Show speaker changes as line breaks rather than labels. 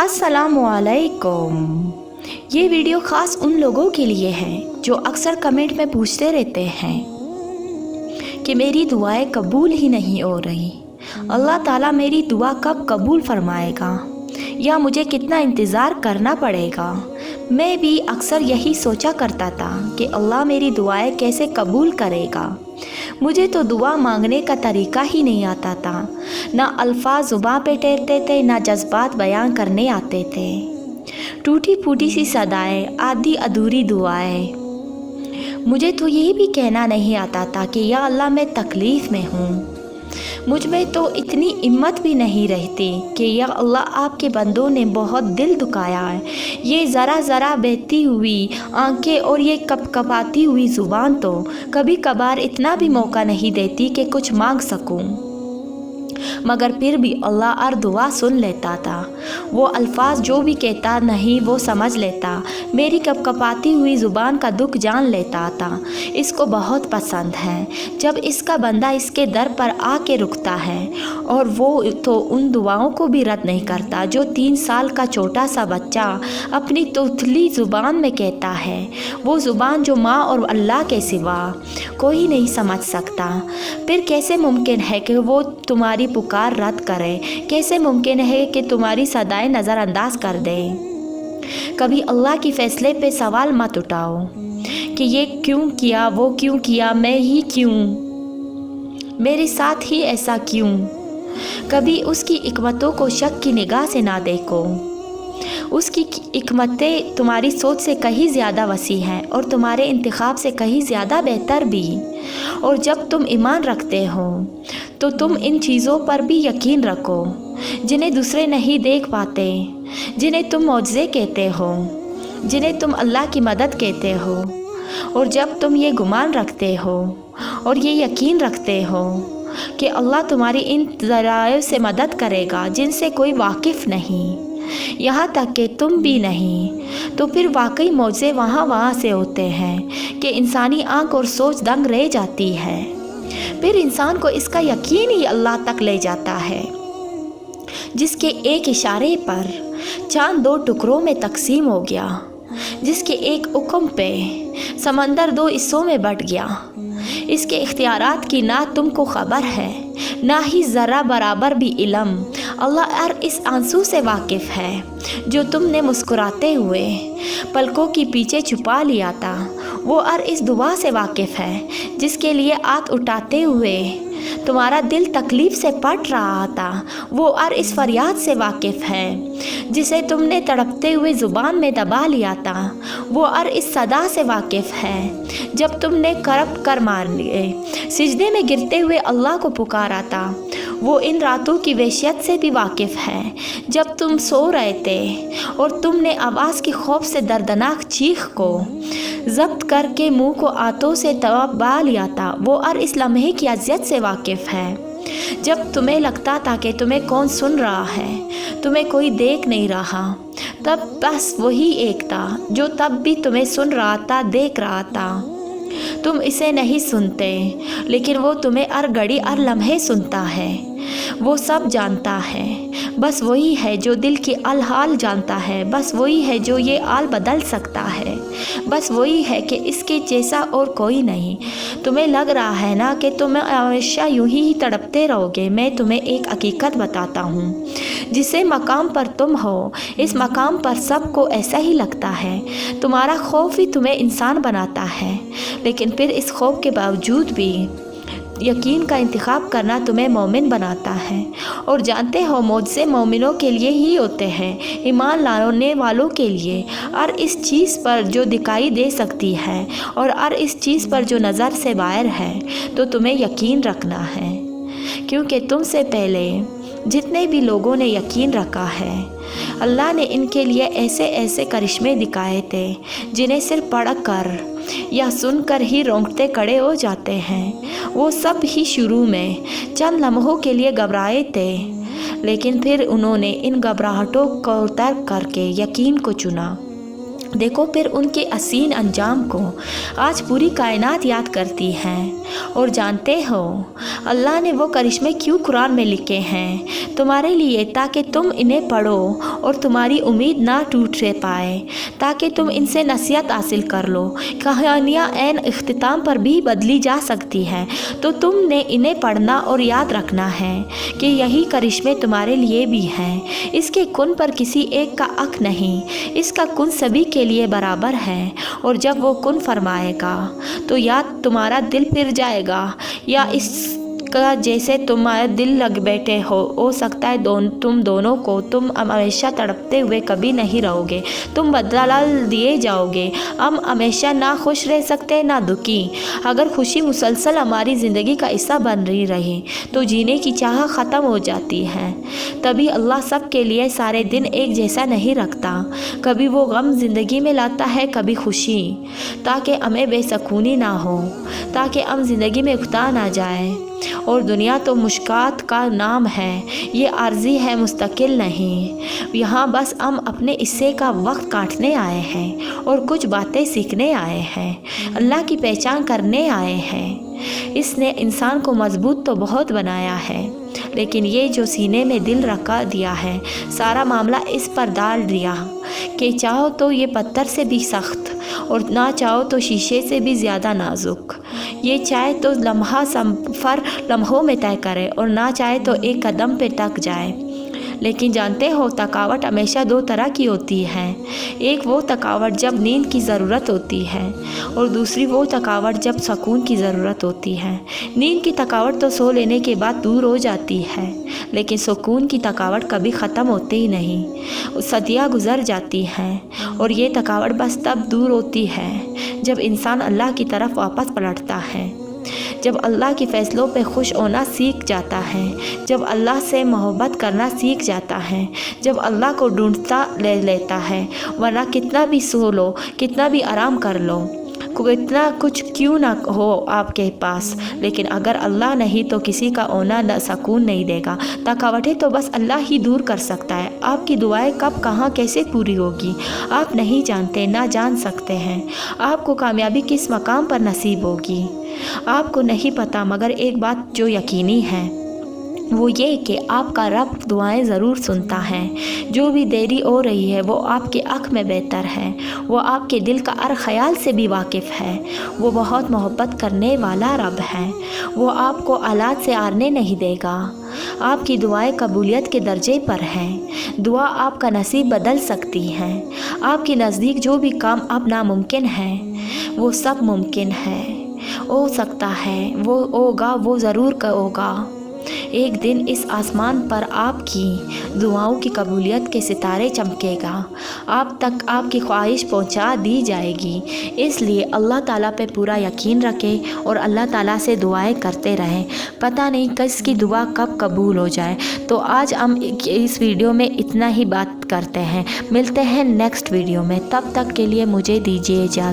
अस्सलामु अलैकुम। ये वीडियो ख़ास उन लोगों के लिए है जो अक्सर कमेंट में पूछते रहते हैं कि मेरी दुआएं कबूल ही नहीं हो रही, अल्लाह ताला मेरी दुआ कब कबूल फरमाएगा या मुझे कितना इंतज़ार करना पड़ेगा। मैं भी अक्सर यही सोचा करता था कि अल्लाह मेरी दुआएं कैसे कबूल करेगा। मुझे तो दुआ मांगने का तरीका ही नहीं आता था, ना अल्फाज ज़ुबान पे ठहरते थे, ना जज्बात बयान करने आते थे। टूटी फूटी सी सदाएं, आधी अधूरी दुआएं। मुझे तो ये भी कहना नहीं आता था कि या अल्लाह मैं तकलीफ़ में हूँ। मुझ में तो इतनी हिम्मत भी नहीं रहती कि या अल्लाह आपके बंदों ने बहुत दिल दुखाया है। ये ज़रा ज़रा बहती हुई आंखें और ये कपकपाती हुई ज़ुबान तो कभी कभार इतना भी मौका नहीं देती कि कुछ मांग सकूं, मगर फिर भी अल्लाह हर दुआ सुन लेता था। वो अल्फाज जो भी कहता नहीं वो समझ लेता, मेरी कपकपाती हुई ज़ुबान का दुख जान लेता था। इसको बहुत पसंद है जब इसका बंदा इसके दर पर आके रुकता है, और वो तो उन दुआओं को भी रद्द नहीं करता जो 3 साल का छोटा सा बच्चा अपनी तुतली ज़ुबान में कहता है। वो ज़ुबान जो माँ और अल्लाह के सिवा कोई नहीं समझ सकता। फिर कैसे मुमकिन है कि वो तुम्हारी पुकार रद्द करे? कैसे मुमकिन है कि तुम्हारी सदाएं नज़रअंदाज कर दे? कभी अल्लाह की फ़ैसले पे सवाल मत उठाओ कि ये क्यों किया, वो क्यों किया, मैं ही क्यों, मेरे साथ ही ऐसा क्यों। कभी उसकी हिकमतों को शक की निगाह से ना देखो। उसकी हिकमतें तुम्हारी सोच से कहीं ज़्यादा वसी हैं और तुम्हारे इंतखाब से कहीं ज़्यादा बेहतर भी। और जब तुम ईमान रखते हो तो तुम इन चीज़ों पर भी यकीन रखो जिन्हें दूसरे नहीं देख पाते, जिन्हें तुम मौजज़े कहते हो, जिन्हें तुम अल्लाह की मदद कहते हो। और जब तुम ये गुमान रखते हो और ये यकीन रखते हो कि अल्लाह तुम्हारी इन ज़राइयों से मदद करेगा जिनसे कोई वाकिफ़ नहीं, यहाँ तक कि तुम भी नहीं, तो फिर वाकई मौजे वहाँ से होते हैं कि इंसानी आँख और सोच दंग रह जाती है। फिर इंसान को इसका यकीन ही अल्लाह तक ले जाता है, जिसके एक इशारे पर चाँद 2 टुकड़ों में तकसीम हो गया, जिसके एक हुक्म पे समंदर 2 हिस्सों में बट गया। इसके इख्तियारात की ना तुमको खबर है, ना ही ज़रा बराबर भी इल्म। अल्लाह हर इस आंसू से वाकिफ़ है जो तुमने मुस्कुराते हुए पलकों के पीछे छुपा लिया था। वो हर इस दुआ से वाकिफ़ है जिसके लिए हाथ उठाते हुए तुम्हारा दिल तकलीफ़ से पट रहा था। वो हर इस फरियाद से वाकिफ़ है जिसे तुमने तड़पते हुए ज़ुबान में दबा लिया था। वो हर इस सदा से वाकिफ़ है जब तुमने करप कर मार लिए सिजदे में गिरते हुए अल्लाह को पुकारा था। वो इन रातों की वहशत से भी वाकिफ़ है जब तुम सो रहे थे और तुमने आवाज़ की खौफ से दर्दनाक चीख को ज़ब्त करके मुंह को हाथों से दबा लिया था। वो हर इस लम्हे की अज़ियत से वाकिफ़ है जब तुम्हें लगता था कि तुम्हें कौन सुन रहा है, तुम्हें कोई देख नहीं रहा। तब बस वही एक था जो तब भी तुम्हें सुन रहा था, देख रहा था। तुम इसे नहीं सुनते, लेकिन वो तुम्हें हर घड़ी हर लम्हे सुनता है। वो सब जानता है, बस वही है जो दिल की हाल जानता है। बस वही है जो ये हाल बदल सकता है। बस वही है कि इसके जैसा और कोई नहीं। तुम्हें लग रहा है ना कि तुम हमेशा यूं ही तड़पते रहोगे। मैं तुम्हें एक हकीकत बताता हूँ, जिसे मकाम पर तुम हो, इस मकाम पर सबको ऐसा ही लगता है। तुम्हारा खौफ ही तुम्हें इंसान बनाता है, लेकिन फिर इस खौफ के बावजूद भी यकीन का इंतखाब करना तुम्हें मोमिन बनाता है। और जानते हो मौजज़े मोमिनों के लिए ही होते हैं, ईमान लाने वालों के लिए। हर इस चीज़ पर जो दिखाई दे सकती है और हर इस चीज़ पर जो नज़र से बाहर है, तो तुम्हें यकीन रखना है, क्योंकि तुमसे पहले जितने भी लोगों ने यकीन रखा है, अल्लाह ने इनके लिए ऐसे ऐसे करिश्मे दिखाए थे जिन्हें सिर्फ पढ़ कर या सुनकर ही रोंगटे खड़े हो जाते हैं। वो सब ही शुरू में चंद लम्हों के लिए घबराए थे, लेकिन फिर उन्होंने इन घबराहटों को तर्क करके यकीन को चुना। देखो फिर उनके हसीन अंजाम को आज पूरी कायनात याद करती है। और जानते हो अल्लाह ने वो करिश्मे क्यों कुरान में लिखे हैं तुम्हारे लिए, ताकि तुम इन्हें पढ़ो और तुम्हारी उम्मीद ना टूट पाए, ताकि तुम इनसे नसीहत हासिल कर लो। कहानियाँ ऐन इख्तिताम पर भी बदली जा सकती हैं, तो तुमने इन्हें पढ़ना और याद रखना है कि यही करिश्मे तुम्हारे लिए भी हैं। इसके कुन पर किसी एक का हक नहीं, इसका कुन सभी के लिए बराबर है। और जब वो कुन फरमाएगा तो या तुम्हारा दिल फिर जाएगा या इसका जैसे तुम्हारे दिल लग बैठे हो सकता है तुम दोनों को तुम हमेशा तड़पते हुए कभी नहीं रहोगे, तुम बदला दिए जाओगे। हम हमेशा ना खुश रह सकते ना दुखी। अगर खुशी मुसलसल हमारी ज़िंदगी का हिस्सा बन रही तो जीने की चाह ख़त्म हो जाती है। तभी अल्लाह सब के लिए सारे दिन एक जैसा नहीं रखता, कभी वो गम ज़िंदगी में लाता है, कभी खुशी, ताकि हमें बेसकूनी ना हो, ताकि हम ज़िंदगी में उकता ना जाए। और दुनिया तो मुश्किलात का नाम है, ये आर्जी है, मुस्तकिल नहीं। यहाँ बस हम अपने हिस्से का वक्त काटने आए हैं और कुछ बातें सीखने आए हैं, अल्लाह की पहचान करने आए हैं। इसने इंसान को मजबूत तो बहुत बनाया है, लेकिन ये जो सीने में दिल रखा दिया है, सारा मामला इस पर डाल दिया कि चाहो तो ये पत्थर से भी सख्त और ना चाहो तो शीशे से भी ज़्यादा नाजुक। ये चाहे तो लम्हा सफ़र लम्हों में तय करे और ना चाहे तो एक कदम पे तक जाए। लेकिन जानते हो थकावट हमेशा दो तरह की होती है। एक वो थकावट जब नींद की ज़रूरत होती है और दूसरी वो थकावट जब सुकून की ज़रूरत होती है। नींद की थकावट तो सो लेने के बाद दूर हो जाती है, लेकिन सुकून की थकावट कभी ख़त्म होती ही नहीं, सदियाँ गुज़र जाती हैं। और ये थकावट बस तब दूर होती है जब इंसान अल्लाह की तरफ वापस पलटता है, जब अल्लाह के फ़ैसलों पे खुश होना सीख जाता है, जब अल्लाह से मोहब्बत करना सीख जाता है, जब अल्लाह को ढूंढता लेता है। वरना कितना भी सो लो, कितना भी आराम कर लो, इतना कुछ क्यों ना हो आपके पास, लेकिन अगर अल्लाह नहीं तो किसी का होना न सुकून नहीं देगा। थकावटें तो बस अल्लाह ही दूर कर सकता है। आपकी दुआएं कब कहाँ कैसे पूरी होगी आप नहीं जानते, ना जान सकते हैं। आपको कामयाबी किस मकाम पर नसीब होगी आपको नहीं पता, मगर एक बात जो यकीनी है वो ये कि आपका रब दुआएं ज़रूर सुनता है। जो भी देरी हो रही है वो आपके हक़ में बेहतर है, वो आपके दिल का हर ख्याल से भी वाकिफ़ है। वो बहुत मोहब्बत करने वाला रब है, वो आपको हालात से हारने नहीं देगा। आपकी दुआएं कबूलियत के दर्जे पर हैं। दुआ आपका नसीब बदल सकती है। आपके नज़दीक जो भी काम अब नामुमकिन है वो सब मुमकिन है, हो सकता है, वो होगा, वो ज़रूर होगा। एक दिन इस आसमान पर आपकी दुआओं की कबूलियत के सितारे चमकेगा, आप तक आपकी ख्वाहिश पहुंचा दी जाएगी। इसलिए अल्लाह ताला पे पूरा यकीन रखें और अल्लाह ताला से दुआएं करते रहें। पता नहीं किसकी दुआ कब कबूल हो जाए। तो आज हम इस वीडियो में इतना ही बात करते हैं, मिलते हैं नेक्स्ट वीडियो में। तब तक के लिए मुझे दीजिए इजाज़त।